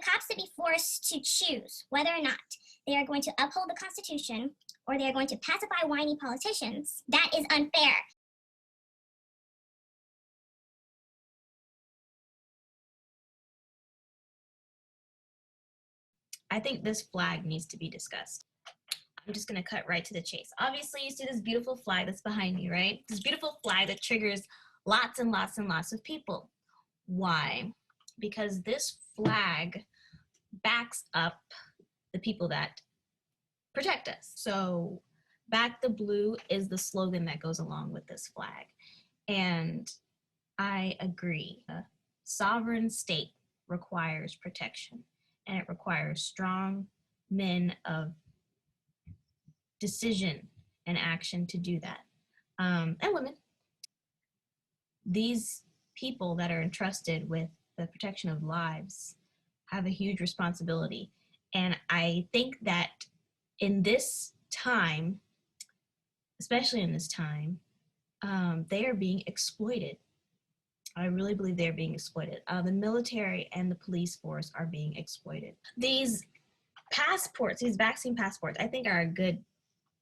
cops to be forced to choose whether or not they are going to uphold the Constitution or they are going to pacify whiny politicians, that is unfair. I think this flag needs to be discussed. I'm just gonna cut right to the chase. Obviously, you see this beautiful flag that's behind me, right? This beautiful flag that triggers lots and lots and lots of people. Why? Because this flag backs up the people that protect us. So Back the Blue is the slogan that goes along with this flag. And I agree. A sovereign state requires protection, and it requires strong men of decision and action to do that, and women. These people that are entrusted with the protection of lives have a huge responsibility. And I think that in this time, especially in this time, they are being exploited. I really believe they're being exploited. The military and the police force are being exploited. These passports, these vaccine passports, I think are a good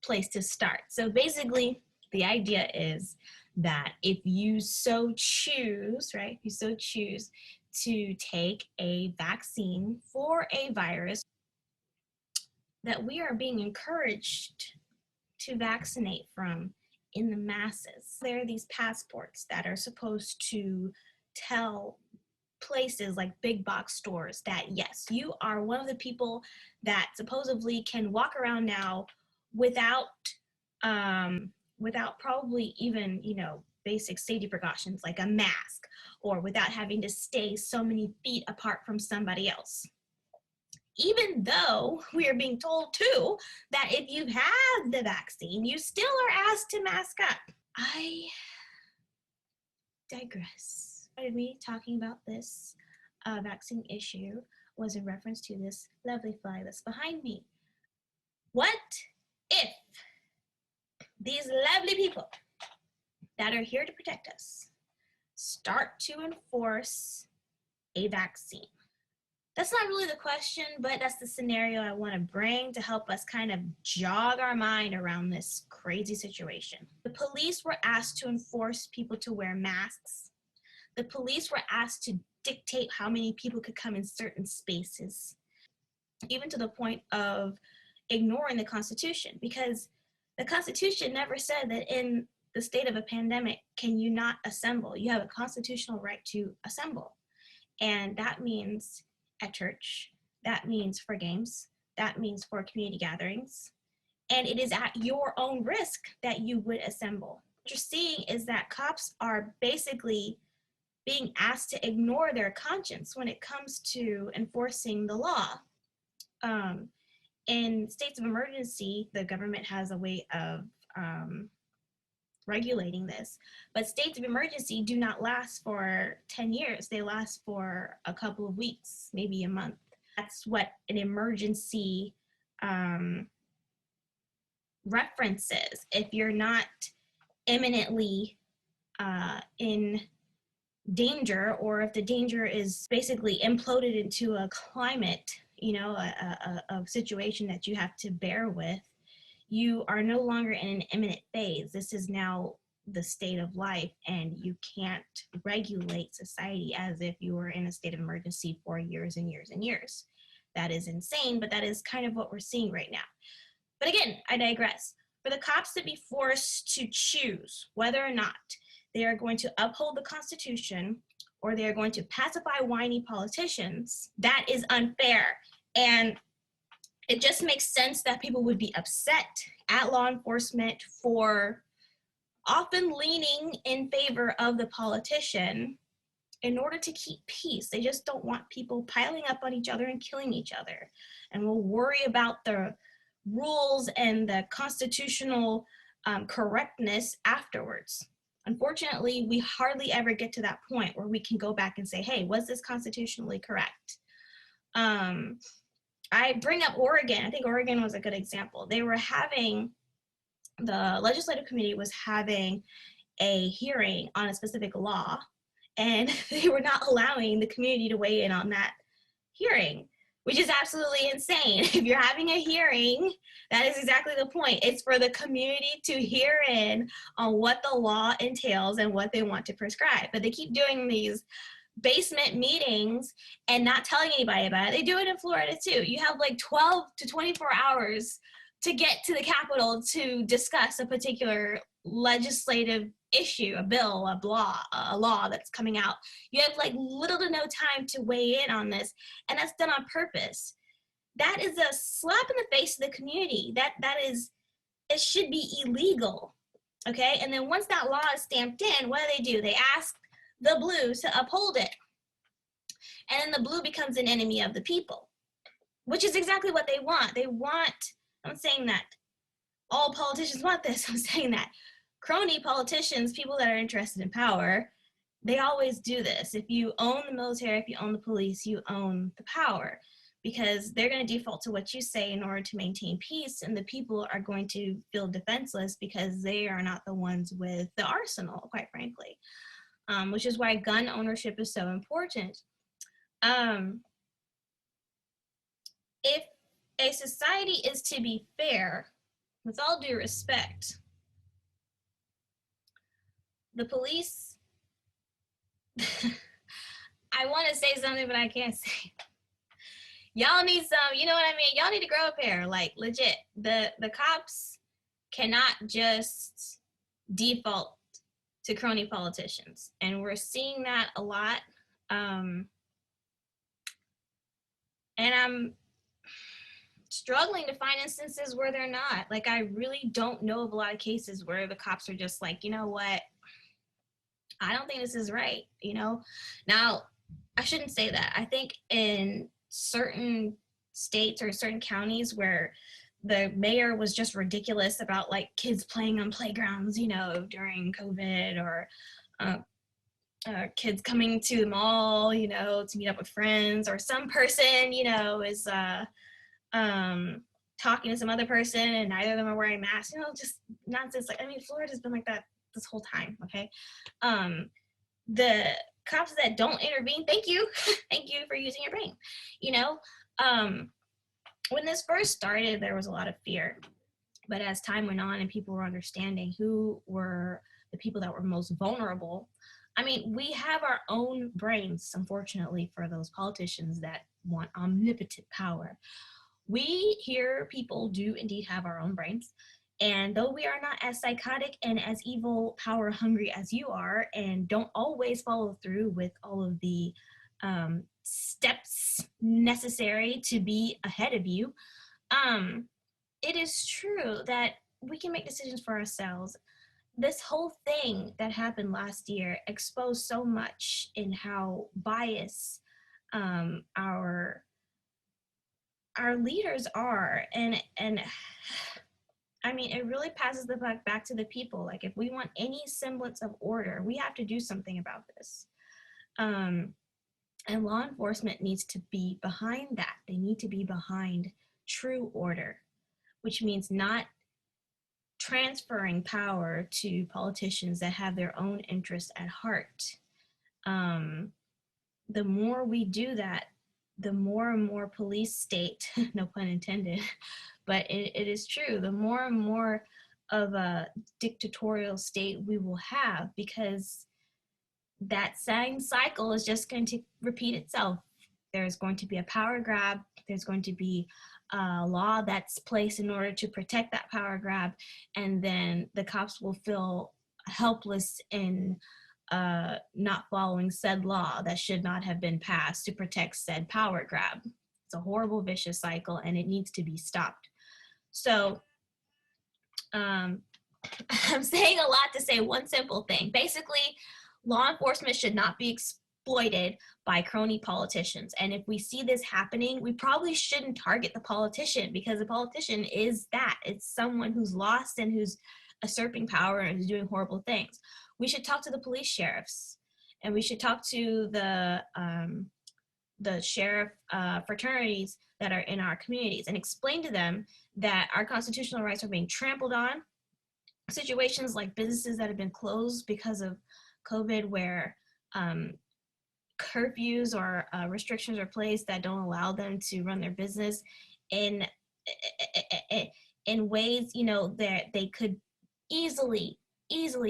place to start. So basically, the idea is that if you so choose, right, if you so choose to take a vaccine for a virus, that we are being encouraged to vaccinate from in the masses. There are these passports that are supposed to tell places like big box stores that yes, you are one of the people that supposedly can walk around now without probably even, basic safety precautions like a mask, or without having to stay so many feet apart from somebody else. Even though we are being told too that if you've had the vaccine, you still are asked to mask up. I digress. Me talking about this vaccine issue was in reference to this lovely flag that's behind me. What if these lovely people that are here to protect us start to enforce a vaccine? That's not really the question, but that's the scenario I want to bring to help us kind of jog our mind around this crazy situation. The police were asked to enforce people to wear masks. The police were asked to dictate how many people could come in certain spaces, even to the point of ignoring the Constitution, because the Constitution never said that in the state of a pandemic can you not assemble. You have a constitutional right to assemble. And that means at church, that means for games, that means for community gatherings, and it is at your own risk that you would assemble. What you're seeing is that cops are basically being asked to ignore their conscience when it comes to enforcing the law. In states of emergency, the government has a way of regulating this, but states of emergency do not last for 10 years. They last for a couple of weeks, maybe a month. That's what an emergency references. If you're not imminently in danger, or if the danger is basically imploded into a climate, a situation that you have to bear with, you are no longer in an imminent phase. This is now the state of life, and you can't regulate society as if you were in a state of emergency for years and years and years. That is insane, but that is kind of what we're seeing right now. But again, I digress. For the cops to be forced to choose whether or not they are going to uphold the Constitution or they are going to pacify whiny politicians, that is unfair. And it just makes sense that people would be upset at law enforcement for often leaning in favor of the politician in order to keep peace. They just don't want people piling up on each other and killing each other. And we'll worry about the rules and the constitutional correctness afterwards. Unfortunately, we hardly ever get to that point where we can go back and say, hey, was this constitutionally correct? I bring up Oregon. I think Oregon was a good example. The legislative committee was having a hearing on a specific law, and they were not allowing the community to weigh in on that hearing. which is absolutely insane. If you're having a hearing, that is exactly the point. It's for the community to hear in on what the law entails and what they want to prescribe. But they keep doing these basement meetings and not telling anybody about it. They do it in Florida too. You have like 12 to 24 hours to get to the Capitol to discuss a particular legislative issue, a bill, a law that's coming out. You have like little to no time to weigh in on this, and that's done on purpose. That is a slap in the face of the community. It should be illegal. Okay, and then once that law is stamped in, what do? They ask the blue to uphold it. And then the blue becomes an enemy of the people, which is exactly what they want. I'm saying that all politicians want this. I'm saying that crony politicians, people that are interested in power, they always do this. If you own the military, if you own the police, you own the power, because they're going to default to what you say in order to maintain peace, and the people are going to feel defenseless because they are not the ones with the arsenal, quite frankly, which is why gun ownership is so important. If a society is to be fair, with all due respect, the police, I want to say something, but I can't say. Y'all need some, you know what I mean? Y'all need to grow up here, like legit. The cops cannot just default to crony politicians. And we're seeing that a lot. And I'm struggling to find instances where they're not. Like, I really don't know of a lot of cases where the cops are just like, you know what? I don't think this is right, you know? Now, I shouldn't say that. I think in certain states or certain counties where the mayor was just ridiculous about like kids playing on playgrounds, you know, during COVID, or kids coming to the mall, you know, to meet up with friends, or some person, you know, is talking to some other person and neither of them are wearing masks, you know, just nonsense. Like, I mean, Florida's been like that this whole time, okay? The cops that don't intervene, thank you. Thank you for using your brain. You know, when this first started, there was a lot of fear. But as time went on and people were understanding who were the people that were most vulnerable, I mean, we have our own brains, unfortunately, for those politicians that want omnipotent power. We here, people do indeed have our own brains. And though we are not as psychotic and as evil, power hungry as you are, and don't always follow through with all of the steps necessary to be ahead of you, it is true that we can make decisions for ourselves. This whole thing that happened last year exposed so much in how biased our leaders are, and I mean, it really passes the buck back to the people. Like, if we want any semblance of order, we have to do something about this. And law enforcement needs to be behind that. They need to be behind true order, which means not transferring power to politicians that have their own interests at heart. The more we do that, the more and more police state, no pun intended, but it is true, the more and more of a dictatorial state we will have, because that same cycle is just going to repeat itself. There's going to be a power grab. There's going to be a law that's placed in order to protect that power grab, and then the cops will feel helpless in not following said law that should not have been passed to protect said power grab. It's a horrible, vicious cycle, and it needs to be stopped. So I'm saying a lot to say one simple thing. Basically, law enforcement should not be exploited by crony politicians. And if we see this happening, we probably shouldn't target the politician, because the politician is that. It's someone who's lost and who's usurping power and who's doing horrible things. We should talk to the police sheriffs, and we should talk to the sheriff fraternities that are in our communities, and explain to them that our constitutional rights are being trampled on. Situations like businesses that have been closed because of COVID, where curfews or restrictions are placed that don't allow them to run their business in ways, you know, that they could easily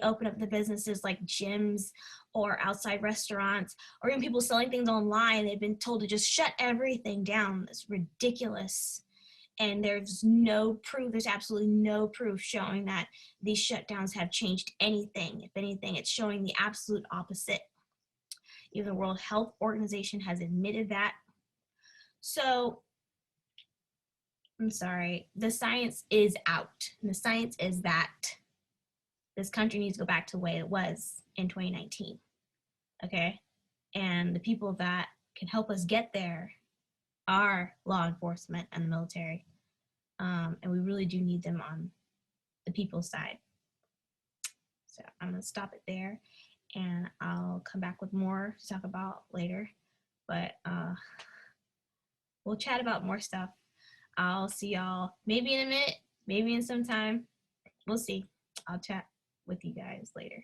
open up the businesses like gyms or outside restaurants, or even people selling things online. They've been told to just shut everything down. It's ridiculous. And there's no proof, there's absolutely no proof showing that these shutdowns have changed anything. If anything, it's showing the absolute opposite. Even the World Health Organization has admitted that. So, I'm sorry, the science is out. And the science is that this country needs to go back to the way it was in 2019, okay? And the people that can help us get there are law enforcement and the military. And we really do need them on the people's side. So I'm gonna stop it there, and I'll come back with more to talk about later. But we'll chat about more stuff. I'll see y'all maybe in a minute, maybe in some time. We'll see. I'll chat with you guys later.